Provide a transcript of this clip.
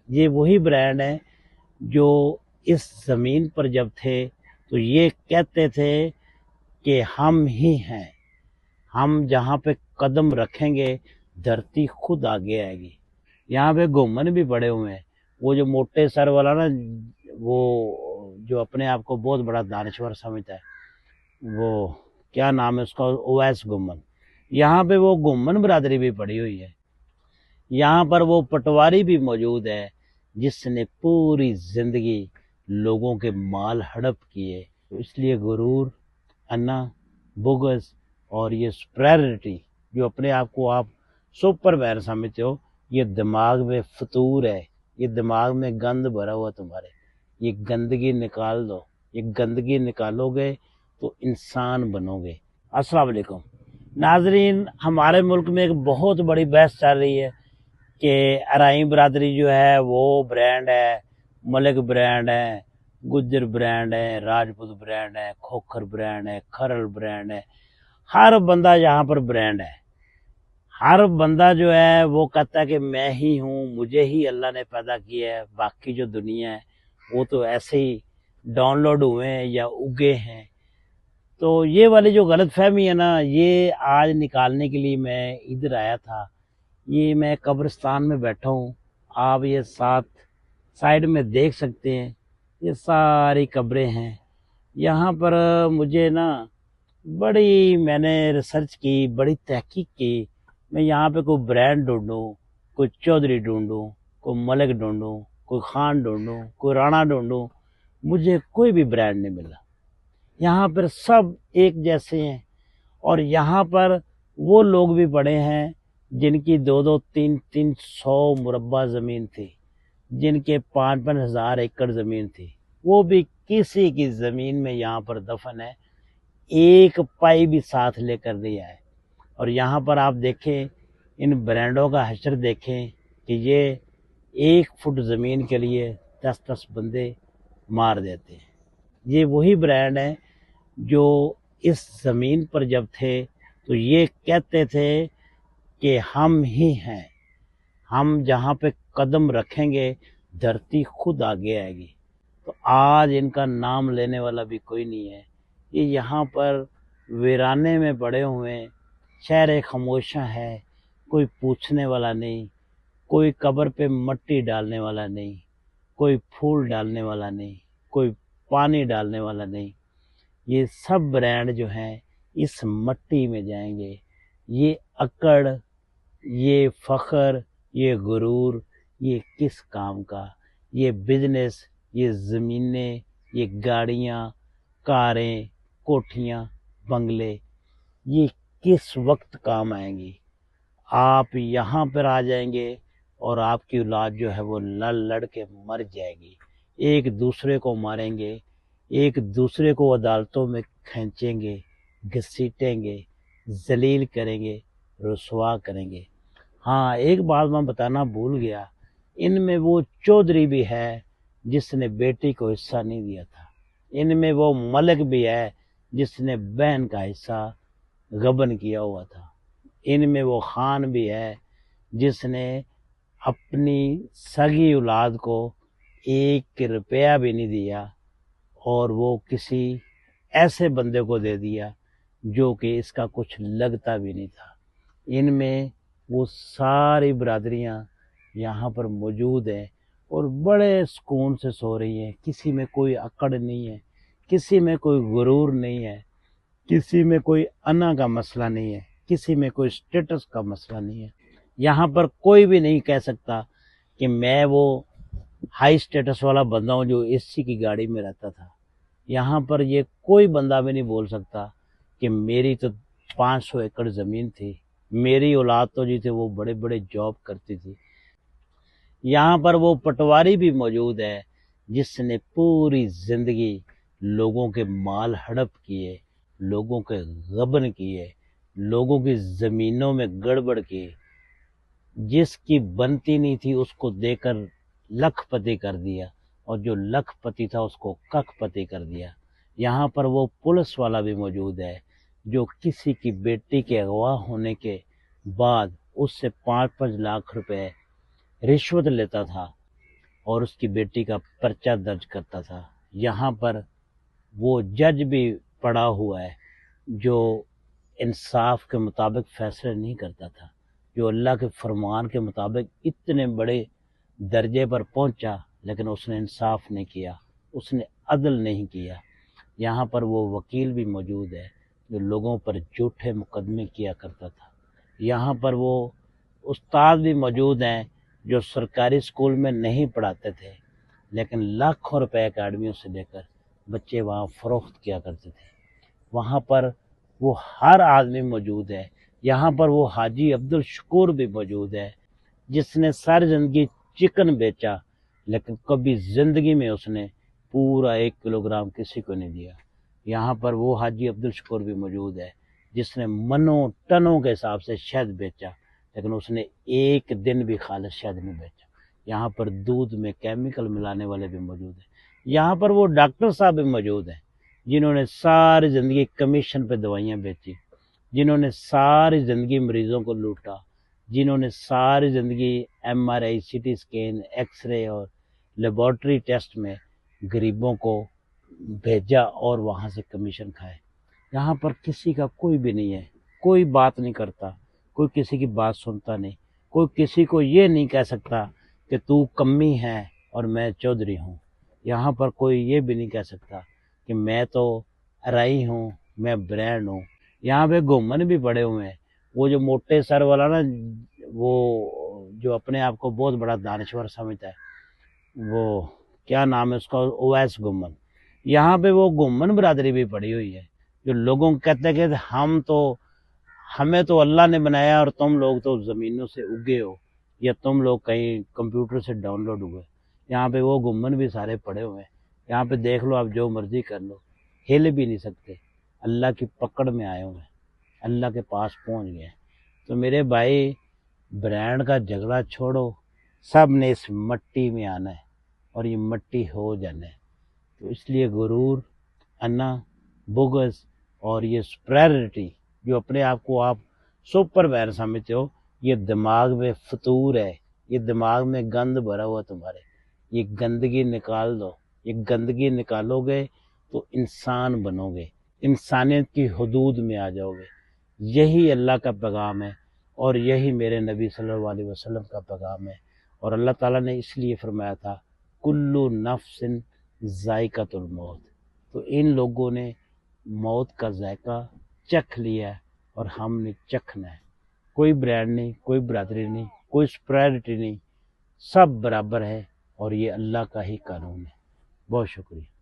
یہ وہی برانڈ ہیں جو اس زمین پر جب تھے تو یہ کہتے تھے کہ ہم ہی ہیں، ہم جہاں پہ قدم رکھیں گے دھرتی خود آگے آئے گی۔ یہاں پہ گھومن بھی پڑے ہوئے ہیں، وہ جو موٹے سر والا نا، وہ جو اپنے آپ کو بہت بڑا دانشور سمجھتا ہے، وہ کیا نام ہے اس کا، اویس گھومن، یہاں پہ وہ گھومن برادری بھی پڑی ہوئی ہے۔ یہاں پر وہ پٹواری بھی موجود ہے جس نے پوری زندگی لوگوں کے مال ہڑپ کیے، اس لیے غرور، انا، بغض اور یہ سپریرٹی جو اپنے آپ کو آپ سپر مین سمجھتے ہو، یہ دماغ میں فطور ہے، یہ دماغ میں گند بھرا ہوا تمہارے، یہ گندگی نکال دو، یہ گندگی نکالو گے تو انسان بنو گے۔ السلام علیکم ناظرین، ہمارے ملک میں ایک بہت بڑی بحث چل رہی ہے کہ ارائیں برادری جو ہے وہ برانڈ ہے، ملک برانڈ ہے، گجر برانڈ ہے، راجپوت برانڈ ہے، کھوکھر برانڈ ہے، کھرل برانڈ ہے، ہر بندہ یہاں پر برانڈ ہے۔ ہر بندہ جو ہے وہ کہتا ہے کہ میں ہی ہوں، مجھے ہی اللہ نے پیدا کیا ہے، باقی جو دنیا ہے وہ تو ایسے ہی ڈاؤن لوڈ ہوئے ہیں یا اگے ہیں۔ تو یہ والی جو غلط فہمی ہے نا، یہ آج نکالنے کے لیے میں ادھر آیا تھا۔ یہ میں قبرستان میں بیٹھا ہوں، آپ یہ سائیڈ میں دیکھ سکتے ہیں، یہ ساری قبریں ہیں۔ یہاں پر مجھے نا بڑی میں نے ریسرچ کی، بڑی تحقیق کی، میں یہاں پہ کوئی برانڈ ڈھونڈوں، کوئی چودھری ڈھونڈوں، کوئی ملک ڈھونڈوں، کوئی خان ڈھونڈوں، کوئی رانا ڈھونڈوں، مجھے کوئی بھی برانڈ نہیں ملا۔ یہاں پر سب ایک جیسے ہیں، اور یہاں پر وہ لوگ بھی پڑے ہیں جن کی 2-3 مربع زمین تھی، جن کے 5 ہزار ایکڑ زمین تھی، وہ بھی کسی کی زمین میں یہاں پر دفن ہے، ایک پائی بھی ساتھ لے کر نہیں آئے۔ اور یہاں پر آپ دیکھیں، ان برانڈوں کا حشر دیکھیں کہ یہ 1 فٹ زمین کے لیے 10 بندے مار دیتے ہیں۔ یہ وہی برانڈ ہیں جو اس زمین پر جب تھے تو یہ کہتے تھے کہ ہم ہی ہیں، ہم جہاں پہ قدم رکھیں گے دھرتی خود آگے آئے گی۔ تو آج ان کا نام لینے والا بھی کوئی نہیں ہے، یہ یہاں پر ویرانے میں پڑے ہوئے ہیں، شہر خاموشاں ہے، کوئی پوچھنے والا نہیں، کوئی قبر پہ مٹی ڈالنے والا نہیں، کوئی پھول ڈالنے والا نہیں، کوئی پانی ڈالنے والا نہیں۔ یہ سب برانڈ جو ہیں اس مٹی میں جائیں گے۔ یہ اکڑ، یہ فخر، یہ غرور، یہ کس کام کا؟ یہ بزنس، یہ زمینیں، یہ گاڑیاں، کاریں، کوٹھیاں، بنگلے، یہ کس وقت کام آئیں گی؟ آپ یہاں پر آ جائیں گے اور آپ کی اولاد جو ہے وہ لڑ کے مر جائے گی، ایک دوسرے کو ماریں گے، ایک دوسرے کو عدالتوں میں کھینچیں گے، گھسیٹیں گے، ذلیل کریں گے، رسوا کریں گے۔ ہاں، ایک بات میں بتانا بھول گیا، ان میں وہ چودھری بھی ہے جس نے بیٹی کو حصہ نہیں دیا تھا، ان میں وہ ملک بھی ہے جس نے بہن کا حصہ غبن کیا ہوا تھا، ان میں وہ خان بھی ہے جس نے اپنی سگی اولاد کو 1 روپیہ بھی نہیں دیا، اور وہ کسی ایسے بندے کو دے دیا جو کہ اس کا کچھ لگتا بھی نہیں تھا۔ ان میں وہ ساری برادریاں یہاں پر موجود ہیں اور بڑے سکون سے سو رہی ہیں، کسی میں کوئی اکڑ نہیں ہے، کسی میں کوئی غرور نہیں ہے، کسی میں کوئی انا کا مسئلہ نہیں ہے، کسی میں کوئی سٹیٹس کا مسئلہ نہیں ہے۔ یہاں پر کوئی بھی نہیں کہہ سکتا کہ میں وہ ہائی سٹیٹس والا بندہ ہوں جو اے سی کی گاڑی میں رہتا تھا۔ یہاں پر یہ کوئی بندہ بھی نہیں بول سکتا کہ میری تو 500 ایکڑ زمین تھی، میری اولاد تو جی تھے وہ بڑے بڑے جاب کرتی تھی۔ یہاں پر وہ پٹواری بھی موجود ہے جس نے پوری زندگی لوگوں کے مال ہڑپ کیے، لوگوں کے غبن کیے، لوگوں کی زمینوں میں گڑبڑ کی، جس کی بنتی نہیں تھی اس کو دے کر لکھ پتی کر دیا، اور جو لکھ پتی تھا اس کو ککھ پتی کر دیا۔ یہاں پر وہ پولیس والا بھی موجود ہے جو کسی کی بیٹی کے اغوا ہونے کے بعد اس سے 5-5 لاکھ روپے رشوت لیتا تھا، اور اس کی بیٹی کا پرچہ درج کرتا تھا۔ یہاں پر وہ جج بھی پڑا ہوا ہے جو انصاف کے مطابق فیصلے نہیں کرتا تھا، جو اللہ کے فرمان کے مطابق اتنے بڑے درجے پر پہنچا، لیکن اس نے انصاف نہیں کیا، اس نے عدل نہیں کیا۔ یہاں پر وہ وکیل بھی موجود ہے جو لوگوں پر جھوٹے مقدمے کیا کرتا تھا۔ یہاں پر وہ استاد بھی موجود ہیں جو سرکاری اسکول میں نہیں پڑھاتے تھے، لیکن لاکھوں روپے اکیڈمیوں سے لے کر بچے وہاں فروخت کیا کرتے تھے۔ وہاں پر وہ ہر آدمی موجود ہے۔ یہاں پر وہ حاجی عبدالشکور بھی موجود ہے جس نے ساری زندگی چکن بیچا، لیکن کبھی زندگی میں اس نے پورا 1 کلو گرام کسی کو نہیں دیا۔ یہاں پر وہ حاجی عبدالشکور بھی موجود ہے جس نے منوں ٹنوں کے حساب سے شہد بیچا، لیکن اس نے ایک دن بھی خالص شہد نہیں بیچا۔ یہاں پر دودھ میں کیمیکل ملانے والے بھی موجود ہیں۔ یہاں پر وہ ڈاکٹر صاحب بھی موجود ہیں جنہوں نے ساری زندگی کمیشن پہ دوائیاں بیچی، جنہوں نے ساری زندگی مریضوں کو لوٹا، جنہوں نے ساری زندگی MRI CT scan X ray اور لیبارٹری ٹیسٹ میں غریبوں کو بھیجا اور وہاں سے کمیشن کھائے۔ یہاں پر کسی کا کوئی بھی نہیں ہے، کوئی بات نہیں کرتا، کوئی کسی کی بات سنتا نہیں، کوئی کسی کو یہ نہیں کہہ سکتا کہ تو کمی ہے اور میں چودھری ہوں۔ یہاں پر کوئی یہ بھی نہیں کہہ سکتا کہ میں تو ارائی ہوں، میں برینڈ ہوں۔ یہاں پہ گھومن بھی پڑے ہوئے ہیں، وہ جو موٹے سر والا نا، وہ جو اپنے آپ کو بہت بڑا دانشور سمجھتا ہے، وہ کیا نام ہے اس کا، اویس گھومن۔ یہاں پہ وہ گھومن برادری بھی پڑی ہوئی ہے جو لوگوں کو کہتے ہیں کہ ہمیں تو اللہ نے بنایا اور تم لوگ تو زمینوں سے اگے ہو، یا تم لوگ کہیں کمپیوٹر سے ڈاؤن لوڈ ہوئے۔ یہاں پہ وہ گھومن بھی سارے پڑے ہوئے ہیں۔ یہاں پہ دیکھ لو، آپ جو مرضی کر لو، ہل بھی نہیں سکتے، اللہ کی پکڑ میں آئے ہوئے ہیں، اللہ کے پاس پہنچ گئے ہیں۔ تو میرے بھائی، برانڈ کا جھگڑا چھوڑو، سب نے اس مٹی میں آنا ہے اور یہ مٹی ہو جانا ہے۔ تو اس لیے غرور، انا، بغض اور یہ سپریرٹی جو اپنے آپ کو آپ سپر مین سمجھتے ہو، یہ دماغ میں فطور ہے، یہ دماغ میں گند بھرا ہوا تمہارے۔ یہ گندگی نکال دو، یہ گندگی نکالو گے تو انسان بنو گے، انسانیت کی حدود میں آ جاؤ گے۔ یہی اللہ کا پیغام ہے اور یہی میرے نبی صلی اللہ علیہ وسلم کا پیغام ہے۔ اور اللہ تعالیٰ نے اس لیے فرمایا تھا کلو نفس ذائقۃ الموت۔ تو ان لوگوں نے موت کا ذائقہ چکھ لیا ہے اور ہم نے چکھنا ہے۔ کوئی برانڈ نہیں، کوئی برادری نہیں، کوئی سپریرٹی نہیں، سب برابر ہے اور یہ اللہ کا ہی قانون ہے۔ بہت شکریہ۔